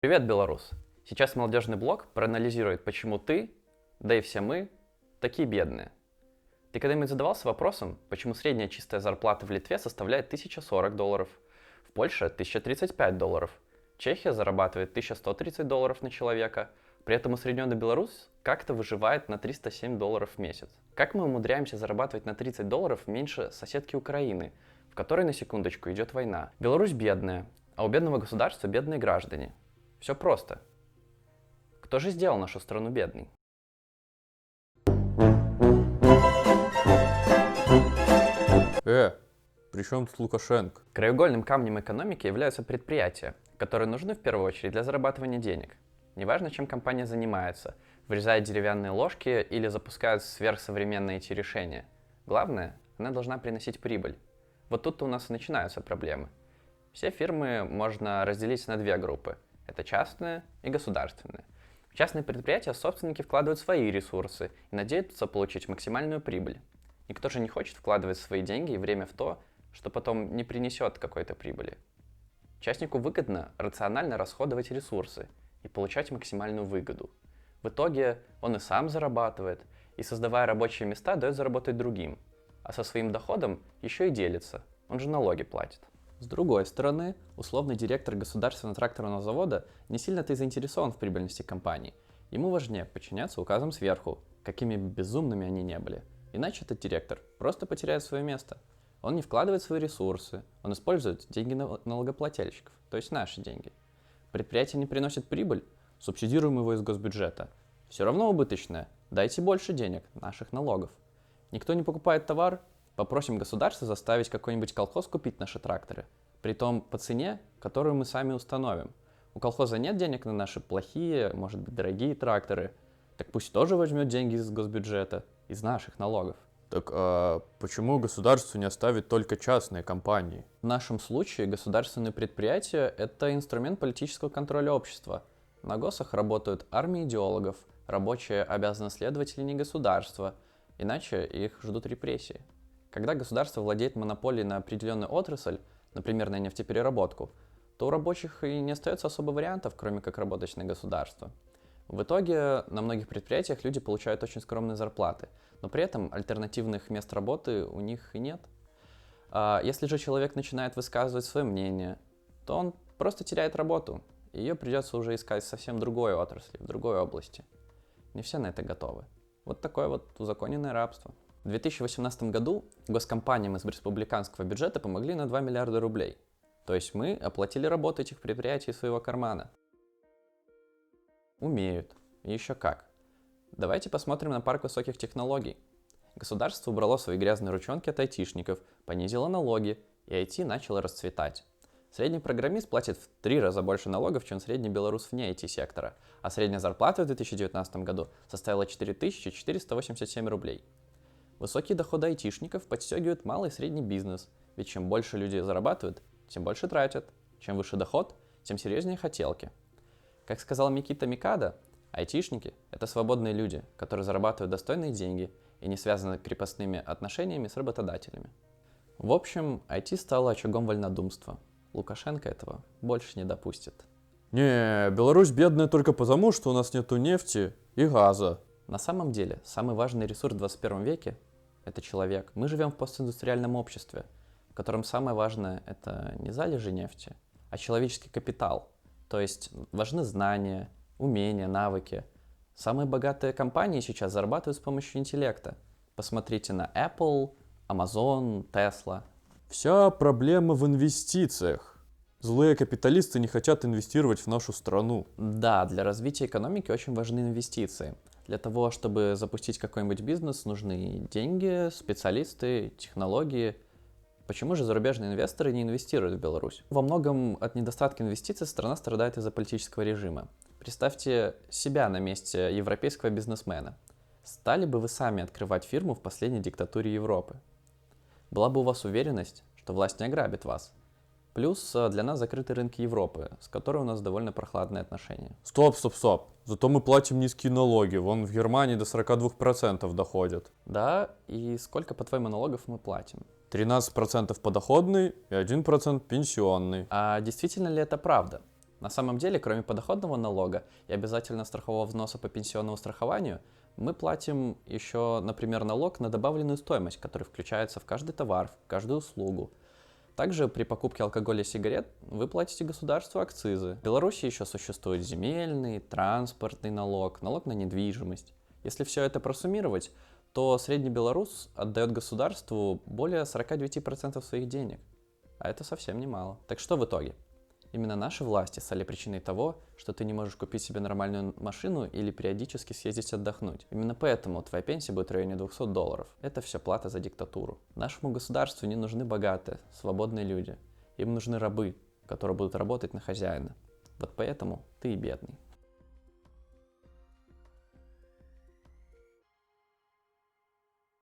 Привет, белорус! Сейчас молодежный блог проанализирует, почему ты, да и все мы, такие бедные. Ты когда-нибудь задавался вопросом, почему средняя чистая зарплата в Литве составляет $1040, в Польше $1035, Чехия зарабатывает $1130 на человека, при этом усредненный белорус как-то выживает на $307 в месяц. Как мы умудряемся зарабатывать на $30 меньше соседки Украины, в которой, на секундочку, идет война? Беларусь бедная, а у бедного государства бедные граждане. Все просто. Кто же сделал нашу страну бедной? При чем тут Лукашенко? Краеугольным камнем экономики являются предприятия, которые нужны в первую очередь для зарабатывания денег. Неважно, чем компания занимается, вырезает деревянные ложки или запускает сверхсовременные IT-решения. Главное, она должна приносить прибыль. Вот тут-то у нас и начинаются проблемы. Все фирмы можно разделить на две группы. Это частные и государственные. В частные предприятия собственники вкладывают свои ресурсы и надеются получить максимальную прибыль. Никто же не хочет вкладывать свои деньги и время в то, что потом не принесет какой-то прибыли. Частнику выгодно рационально расходовать ресурсы и получать максимальную выгоду. В итоге он и сам зарабатывает, и создавая рабочие места, дает заработать другим, а со своим доходом еще и делится, он же налоги платит. С другой стороны, условный директор государственного тракторного завода не сильно-то и заинтересован в прибыльности компании. Ему важнее подчиняться указам сверху, какими бы безумными они не были. Иначе этот директор просто потеряет свое место. Он не вкладывает свои ресурсы, он использует деньги налогоплательщиков, то есть наши деньги. Предприятие не приносит прибыль, субсидируем его из госбюджета. Все равно убыточное, дайте больше денег, наших налогов. Никто не покупает товар, попросим государство заставить какой-нибудь колхоз купить наши тракторы, притом по цене, которую мы сами установим. У колхоза нет денег на наши плохие, может быть, дорогие тракторы, так пусть тоже возьмет деньги из госбюджета, из наших налогов. Так а почему государство не оставит только частные компании? В нашем случае государственные предприятия – это инструмент политического контроля общества. На госах работают армии идеологов, рабочие обязаны следовать линии государства, иначе их ждут репрессии. Когда государство владеет монополией на определенную отрасль, например, на нефтепереработку, то у рабочих и не остается особо вариантов, кроме как работать на государство. В итоге на многих предприятиях люди получают очень скромные зарплаты, но при этом альтернативных мест работы у них и нет. Если же человек начинает высказывать свое мнение, то он просто теряет работу, и ее придется уже искать в совсем другой отрасли, в другой области. Не все на это готовы. Вот такое вот узаконенное рабство. В 2018 году госкомпаниям из республиканского бюджета помогли на 2 миллиарда рублей. То есть мы оплатили работу этих предприятий из своего кармана. Умеют. И еще как. Давайте посмотрим на парк высоких технологий. Государство убрало свои грязные ручонки от айтишников, понизило налоги, и IT начало расцветать. Средний программист платит в 3 раза больше налогов, чем средний белорус вне IT-сектора, а средняя зарплата в 2019 году составила 4487 рублей. Высокие доходы айтишников подстегивают малый и средний бизнес, ведь чем больше люди зарабатывают, тем больше тратят. Чем выше доход, тем серьезнее хотелки. Как сказал Микита Микадо, айтишники – это свободные люди, которые зарабатывают достойные деньги и не связаны крепостными отношениями с работодателями. В общем, IT стало очагом вольнодумства. Лукашенко этого больше не допустит. Не, Беларусь бедная только потому, что у нас нету нефти и газа. На самом деле, самый важный ресурс в 21 веке – это человек. Мы живем в постиндустриальном обществе, в котором самое важное – это не залежи нефти, а человеческий капитал. То есть важны знания, умения, навыки. Самые богатые компании сейчас зарабатывают с помощью интеллекта. Посмотрите на Apple, Amazon, Tesla. Вся проблема в инвестициях. Злые капиталисты не хотят инвестировать в нашу страну. Да, для развития экономики очень важны инвестиции. Для того, чтобы запустить какой-нибудь бизнес, нужны деньги, специалисты, технологии. Почему же зарубежные инвесторы не инвестируют в Беларусь? Во многом от недостатка инвестиций страна страдает из-за политического режима. Представьте себя на месте европейского бизнесмена. Стали бы вы сами открывать фирму в последней диктатуре Европы? Была бы у вас уверенность, что власть не ограбит вас? Плюс для нас закрыты рынки Европы, с которой у нас довольно прохладные отношения. Стоп. Зато мы платим низкие налоги. Вон в Германии до 42% доходят. Да, и сколько, по-твоему, налогов мы платим? 13% подоходный и 1% пенсионный. А действительно ли это правда? На самом деле, кроме подоходного налога и обязательно страхового взноса по пенсионному страхованию, мы платим еще, например, налог на добавленную стоимость, который включается в каждый товар, в каждую услугу. Также при покупке алкоголя и сигарет вы платите государству акцизы. В Беларуси еще существует земельный, транспортный налог, налог на недвижимость. Если все это просуммировать, то средний белорус отдает государству более 49% своих денег. А это совсем немало. Так что в итоге? Именно наши власти стали причиной того, что ты не можешь купить себе нормальную машину или периодически съездить отдохнуть. Именно поэтому твоя пенсия будет в районе $200. Это все плата за диктатуру. Нашему государству не нужны богатые, свободные люди. Им нужны рабы, которые будут работать на хозяина. Вот поэтому ты и бедный.